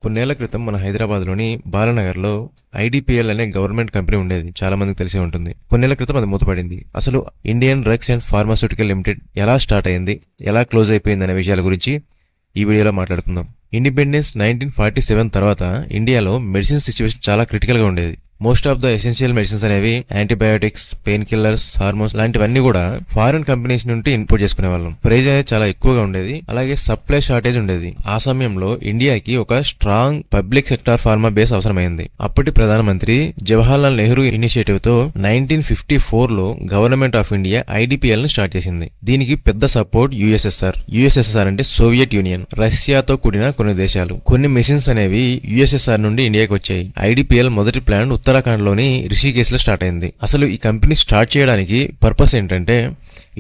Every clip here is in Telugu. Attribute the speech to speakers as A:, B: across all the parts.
A: కొన్నేళ్ల క్రితం మన హైదరాబాద్లోని బాలానగర్లో ఐడిపిఎల్ అనే గవర్నమెంట్ కంపెనీ ఉండేది. చాలా మందికి తెలిసే ఉంటుంది. కొన్నేళ్ల క్రితం అది మూతపడింది. అసలు Indian drugs and pharmaceutical limited ఎలా స్టార్ట్ అయింది, ఎలా క్లోజ్ అయిపోయింది అనే విషయాల గురించి ఈ వీడియోలో మాట్లాడుకుందాం. ఇండిపెండెన్స్ 1947 తర్వాత ఇండియాలో మెడిసిన్ సిచ్యువేషన్ చాలా క్రిటికల్గా ఉండేది. Most of the essential medicines అనేవి యాంటీబయాటిక్స్, పెయిన్ కిల్లర్స్, హార్మోన్స్ లాంటివన్నీ కూడా ఫారిన్ కంపెనీస్ నుండి ఇంపోర్ట్ చేసుకునే వాళ్ళం. ప్రైస్ అనేది చాలా ఎక్కువగా ఉండేది. అలాగే సప్లై షార్టేజ్ ఉండేది. ఆ సమయంలో ఇండియాకి ఒక strong public sector pharma base అవసరమైంది. అప్పటి ప్రధానమంత్రి జవహర్లాల్ నెహ్రూ ఇనిషియేటివ్ తో 1954 లో గవర్నమెంట్ ఆఫ్ ఇండియా ఐడిపిఎల్ ని స్టార్ట్ చేసింది. దీనికి పెద్ద సపోర్ట్ యుఎస్ఎస్ఆర్ అంటే సోవియట్ యూనియన్, రష్యాతో కూడిన కొన్ని దేశాలు. కొన్ని మెషిన్స్ అనేవి యుఎస్ఎస్ఆర్ నుండి ఇండియాకి వచ్చాయి. ఐడిపిఎల్ మొదటి ప్లాంట్ ఉత్తరాఖండ్ లోని రిషికేశ్ లో స్టార్ట్ అయింది. అసలు ఈ కంపెనీ స్టార్ట్ చేయడానికి పర్పస్ ఏంటంటే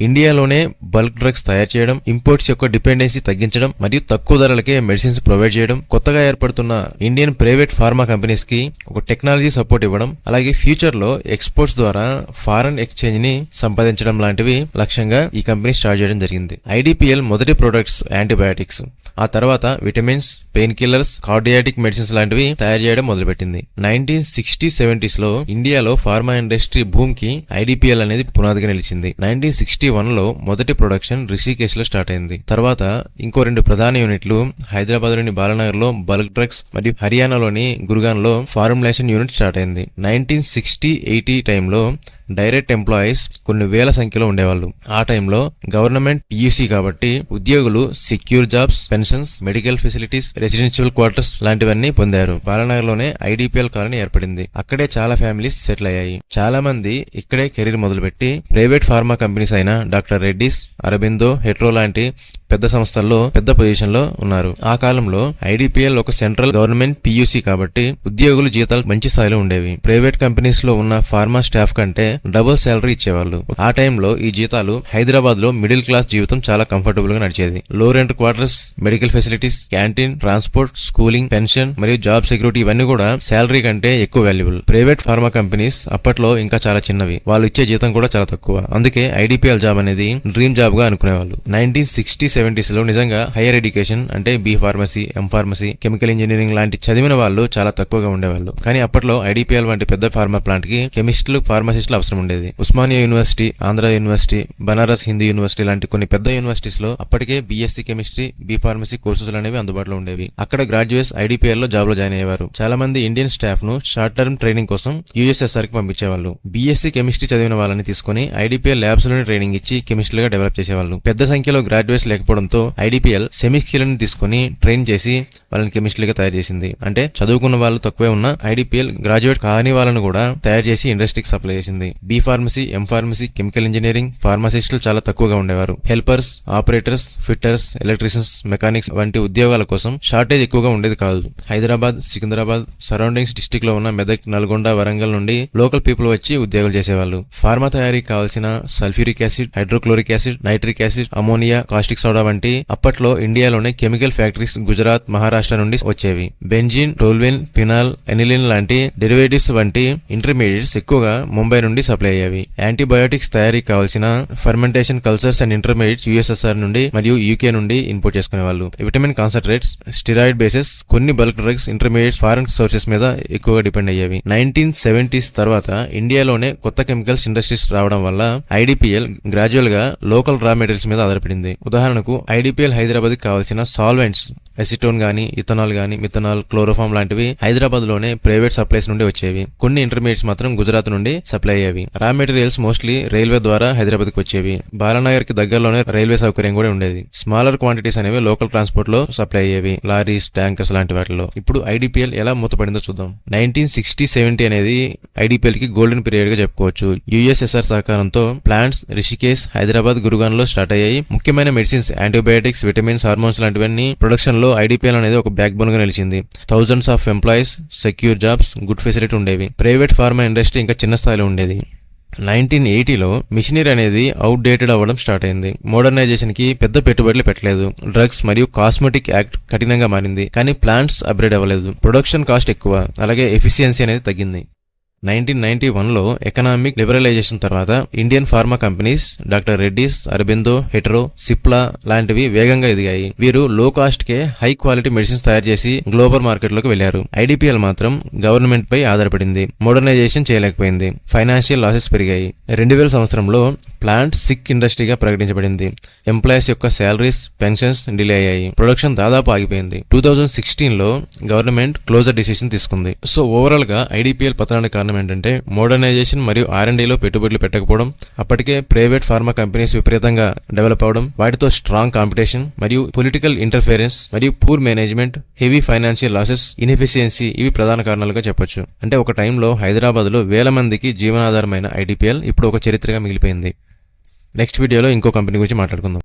A: ఇండియాలోనే బల్క్ డ్రగ్స్ తయారు చేయడం, ఇంపోర్ట్స్ యొక్క డిపెండెన్సీ తగ్గించడం మరియు తక్కువ ధరలకే మెడిసిన్స్ ప్రొవైడ్ చేయడం, కొత్తగా ఏర్పడుతున్న ఇండియన్ ప్రైవేట్ ఫార్మా కంపెనీస్ కి ఒక టెక్నాలజీ సపోర్ట్ ఇవ్వడం, అలాగే ఫ్యూచర్ లో ఎక్స్పోర్ట్స్ ద్వారా ఫారెన్ ఎక్స్చేంజ్ ని సంపాదించడం లాంటివి లక్ష్యంగా ఈ కంపెనీ స్టార్ట్ చేయడం జరిగింది. ఐడిపిఎల్ మొదటి ప్రొడక్ట్స్ యాంటీబయాటిక్స్, ఆ తర్వాత vitamins, pain killers, cardiac medicines లాంటివి తయారు చేయడం మొదలుపెట్టింది. 1960-70s లో ఇండియాలో ఫార్మా ఇండస్ట్రీ భూమ్ కి ఐడిపిఎల్ అనేది పునాదిగా నిలిచింది. 1961 లో మొదటి ప్రొడక్షన్ రిషికేశ్ లో స్టార్ట్ అయింది. తర్వాత ఇంకో 2 ప్రధాన యూనిట్లు హైదరాబాద్ లోని బాలానగర్ లో బల్క్ డ్రగ్స్ మరియు హర్యానాలోని గుర్గాన్ లో ఫార్ములేషన్ యూనిట్ స్టార్ట్ అయింది. 1960-80 టైంలో డైరెక్ట్ ఎంప్లాయీస్ కొన్ని వేల సంఖ్యలో ఉండేవాళ్ళు. ఆ టైంలో గవర్నమెంట్ పియూసీ కాబట్టి ఉద్యోగులు secure jobs, pensions, medical facilities, residential quarters లాంటివన్నీ పొందారు. బాలానగర్ లోనే ఐడిపిఎల్ కాలనీ ఏర్పడింది. అక్కడే చాలా ఫ్యామిలీస్ సెటిల్ అయ్యాయి. చాలా మంది ఇక్కడే కెరీర్ మొదలుపెట్టి ప్రైవేట్ ఫార్మా కంపెనీస్ అయిన డాక్టర్ రెడ్డిస్, అరబిందో, హెట్రో లాంటి పెద్ద సంస్థల్లో పెద్ద పొజిషన్ లో ఉన్నారు. ఆ కాలంలో ఐడిపిఎల్ ఒక సెంట్రల్ గవర్నమెంట్ పియూసీ కాబట్టి ఉద్యోగులు జీతాలు మంచి స్థాయిలో ఉండేవి. ప్రైవేట్ కంపెనీస్ లో ఉన్న ఫార్మా స్టాఫ్ కంటే డబుల్ శాలరీ ఇచ్చేవాళ్ళు. ఆ టైంలో ఈ జీతాలు హైదరాబాద్ లో మిడిల్ క్లాస్ జీవితం చాలా కంఫర్టబుల్ గా నడిచేది. లో rent quarters, medical facilities, canteen, transport, schooling, pension మరియు జాబ్ సెక్యూరిటీ ఇవన్నీ కూడా శాలరీ కంటే ఎక్కువ వాల్యుబుల్. ప్రైవేట్ ఫార్మా కంపెనీస్ అప్పట్లో ఇంకా చాలా చిన్నవి. వాళ్ళు ఇచ్చే జీతం కూడా చాలా తక్కువ. అందుకే ఐడిపిఎల్ జాబ్ అనేది డ్రీమ్ జాబ్ గా అనుకునేవాళ్ళు. 1960-70s లో నిజంగా హైయర్ ఎడ్యుకేషన్ అంటే B pharmacy, M pharmacy, chemical engineering లాంటి చదివిన వాళ్ళు చాలా తక్కువగా ఉండేవాళ్ళు. కానీ అప్పట్లో ఐడిపిఎల్ వంటి పెద్ద ఫార్మా ప్లాంట్ కి కెమిస్టులు, ఫార్మసిస్టులు అవసరం ఉండేది. Osmania university, Andhra university, Banaras Hindu university లాంటి కొన్ని పెద్ద యూనివర్సిటీస్ లో అప్పటికే BSc chemistry, B pharmacy courses అనేవి అందుబాటులో ఉండేవి. అక్కడ గ్రాడ్యుయేట్స్ ఐడిపిఎల్ లో జాబ్ లో జాయిన్ అయ్యేవారు. చాలా మంది ఇండియన్ స్టాఫ్ ను షార్ట్ టర్మ్ ట్రైనింగ్ కోసం యుఎస్ఎస్ఆర్ కి పంపించేవాళ్ళు. బీఎస్సీ కెమిస్ట్రీ చదివిన వాళ్ళని తీసుకుని ఐడిపిఎల్ ల్యాబ్స్ లోనే ట్రైనింగ్ ఇచ్చి కెమిస్ట్రీగా డెవలప్ చేసేవాళ్ళు. పెద్ద సంఖ్యలో గ్రాడ్యుయేట్స్ లేకపోవడంతో ఐడిపిఎల్ సెమీ స్కిల్ని తీసుకుని ట్రైన్ చేసి వాళ్ళని కెమిస్ట్రీగా తయారు చేసింది. అంటే చదువుకున్న వాళ్ళు తక్కువే ఉన్న ఐడిపిఎల్ గ్రాడ్యుయేట్ కాని వాళ్ళని కూడా తయారు చేసి ఇండస్ట్రీకి సప్లై చేసింది. B pharmacy, M pharmacy, chemical engineering, ఫార్మసిస్టులు చాలా తక్కువగా ఉండేవారు. Helpers, operators, fitters, electricians, mechanics వంటి ఉద్యోగాల కోసం షార్టేజ్ ఎక్కువగా ఉండేది కాదు. హైదరాబాద్, సికింద్రాబాద్, సరౌండింగ్స్ డిస్టిక్ లో ఉన్న మెదక్, నల్గొండ, వరంగల్ నుండి లోకల్ పీపుల్ వచ్చి ఉద్యోగాలు చేసేవాళ్ళు. ఫార్మా తయారీకి కావాల్సిన sulphuric acid, hydrochloric acid, nitric acid, ammonia, caustic soda వంటి అప్పట్లో ఇండియాలోనే కెమికల్ ఫ్యాక్టరీస్ గుజరాత్, మహారాష్ట్ర నుండి వచ్చేవి. బెంజిన్, టోల్విన్, ఫినాల్, ఎనిలిన్ లాంటి డెరివేటివ్స్ వంటి ఇంటర్మీడియట్స్ ఎక్కువగా ముంబై నుండి సప్లై అయ్యేవి. యాంటీబయోటిక్స్ తయారీకి కావాల్సిన fermentation cultures and intermediates USSR నుండి మరియు యూకే నుండి ఇంపోర్ట్ చేసుకునేవాళ్ళు. విటమిన్ కాన్సన్ట్రేట్స్, స్టిరాయిడ్ బేసెస్, కొన్ని bulk drugs intermediates foreign sources మీద ఎక్కువగా డిపెండ్ అయ్యేవి. 1970s తర్వాత ఇండియాలోనే కొత్త కెమికల్స్ ఇండస్ట్రీస్ రావడం వల్ల ఐడిపిఎల్ గ్రాడ్యువల్ గా లోకల్ రా మెటీరియల్స్ మీద ఆధారపడింది. ఉదాహరణకు ఐడిపిఎల్ హైదరాబాద్ కి కావాల్సిన సాల్వెంట్స్, ఎసిటోన్ గానీ, ఇథనాల్ గానీ, మిథనాల్, క్లోరోఫామ్ లాంటివి హైదరాబాద్ లోనే ప్రైవేట్ సప్లైస్ నుండి వచ్చేవి. కొన్ని ఇంటర్మీడియట్స్ మాత్రం గుజరాత్ నుండి సప్లై అయ్యేవి. రా మెటీరియల్స్ మోస్ట్లీ రైల్వే ద్వారా హైదరాబాద్ కి వచ్చేవి. బాలానగర్ కి దగ్గరలోనే రైల్వే సౌకర్యం కూడా ఉండేది. స్మాలర్ క్వాంటిటీస్ అనేవి లోకల్ ట్రాన్స్పోర్ట్ లో సప్లై అయ్యేవి, లారీస్, ట్యాంకర్స్ లాంటి వాటిలో. ఇప్పుడు ఐడిపిఎల్ ఎలా మూతపడిందో చూద్దాం. 1960-70 అనేది ఐడిపిఎల్ కి గోల్డెన్ పీరియడ్ గా చెప్పుకోవచ్చు. యుఎస్ఎస్ఆర్ సహకారంతో ప్లాంట్స్ రిషికేశ్, హైదరాబాద్, గురుగాన్ లో స్టార్ట్ అయ్యాయి. ముఖ్యమైన మెడిసిన్స్, యాంటీబయాటిక్స్, విటమిన్స్, హార్మోన్స్ లాంటివన్నీ ప్రొడక్షన్ లో ఐడిపిఎల్ అనేది ఒక బ్యాక్ బోన్ గా నిలిచింది. Thousands of employees, secure jobs, good facility ఉండేవి. ప్రైవేట్ ఫార్మా ఇండస్ట్రీ ఇంకా చిన్న స్థాయిలో ఉండేది. 1980లో మిషనరీ అనేది అవుట్ డేటెడ్ అవ్వడం స్టార్ట్ అయింది. మోడర్నైజేషన్ కి పెద్ద పెట్టుబడులు పెట్టలేదు. డ్రగ్స్ మరియు కాస్మెటిక్ యాక్ట్ కఠినంగా మారింది. కానీ ప్లాంట్స్ అప్గ్రేడ్ అవ్వలేదు. ప్రొడక్షన్ కాస్ట్ ఎక్కువ, అలాగే ఎఫిషియన్సీ అనేది తగ్గింది. 1991లో ఎకనామిక్ లిబరలైజేషన్ తర్వాత Indian pharma companies doctor Reddy's, Aurobindo, Hetero, Cipla లాంటివి వేగంగా ఎదిగాయి. వీరు లో కాస్ట్ కే హై క్వాలిటీ మెడిసిన్స్ తయారు చేసి గ్లోబల్ మార్కెట్ లోకి వెళ్లారు. ఐడిపిఎల్ మాత్రం గవర్నమెంట్ పై ఆధారపడింది. మోడర్నైజేషన్ చేయలేకపోయింది. ఫైనాన్షియల్ లాసెస్ పెరిగాయి. 2000 సంవత్సరంలో ప్లాంట్ సిక్ ఇండస్ట్రీగా ప్రకటించబడింది. ఎంప్లాయీస్ యొక్క శాలరీస్, పెన్షన్స్ డిలే అయ్యాయి. ప్రొడక్షన్ దాదాపు ఆగిపోయింది. 2016లో గవర్నమెంట్ క్లోజర్ డిసిషన్ తీసుకుంది. సో ఓవరాల్ గా ఐడిపిఎల్ పతనానికి కారణం ఏంటంటే మోడర్నైజేషన్ మరియు R&Dలో పెట్టుబడులు పెట్టకపోవడం, అప్పటికే ప్రైవేట్ ఫార్మా కంపెనీస్ విపరీతంగా డెవలప్ అవడం, వాటితో స్ట్రాంగ్ కాంపిటీషన్ మరియు పొలిటికల్ ఇంటర్ఫిరెన్స్ మరియు poor management, heavy financial losses, inefficiency ఇవి ప్రధాన కారణాలుగా చెప్పొచ్చు. అంటే ఒక టైంలో హైదరాబాద్ లో వేల మందికి జీవనాధారమైన ఐడిపిఎల్ ఇప్పుడు ఒక చరిత్రగా మిగిలిపోయింది. నెక్స్ట్ వీడియోలో ఇంకో కంపెనీ గురించి మాట్లాడుకుందాం.